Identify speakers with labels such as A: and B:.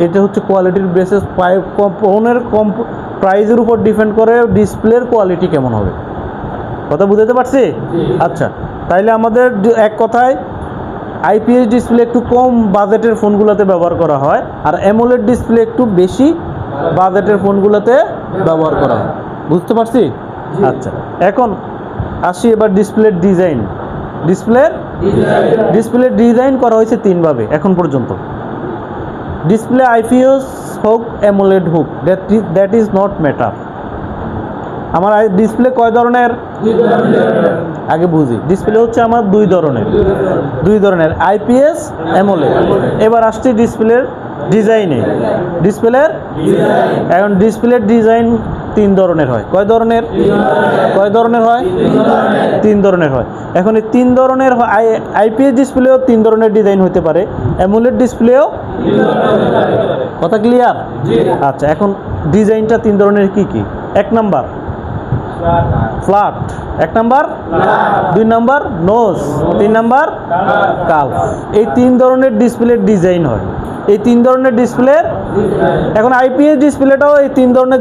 A: এটা হচ্ছে কোয়ালিটির বেসিস, ফোনের প্রাইসের উপর ডিপেন্ড করে ডিসপ্লের কোয়ালিটি কেমন হবে। কথা বুঝতে পারছি? আচ্ছা, তাইলে আমাদের এক কথায় আইপিএস ডিসপ্লে একটু কম বাজেটের ফোনগুলোতে ব্যবহার করা হয়, আর অ্যামোলেড ডিসপ্লে একটু বেশি বাজেটের ফোনগুলোতে ব্যবহার করা হয়। বুঝতে পারছি? আচ্ছা, এখন আসি এবার ডিসপ্লের ডিজাইন। ডিসপ্লের ডিজাইন করা হয়েছে তিনভাবে এখন পর্যন্ত। ডিসপ্লে আইপিএস হোক অ্যামোলেড হোক, দ্যাট ইজ নট ম্যাটার। আমার ডিসপ্লে কয় ধরনের? আগে বুঝি। ডিসপ্লে হচ্ছে আমার দুই ধরনের, আইপিএস, অ্যামোলেড। এবার আসছি ডিসপ্লের ডিজাইনে। এখন ডিসপ্লের ডিজাইন তিন ধরনের হয়। কয় ধরনের হয়? তিন ধরনের হয়। এখন এই তিন ধরনের আইপিএস ডিসপ্লেও তিন ধরনের ডিজাইন হতে পারে, অ্যামোলেড ডিসপ্লেও। কথা ক্লিয়ার? আচ্ছা, এখন ডিজাইনটা তিন ধরনের কি কি? এক নাম্বার ফ্ল্যাট, এক নাম্বার, দুই নাম্বার নোজ, তিন নাম্বার কার্ভ। এই তিন ধরনের ডিসপ্লের ডিজাইন হয়। এই তিন ধরনের ডিসপ্লে, এখন আইপিএস ডিসপ্লেটাও এই তিন ধরনের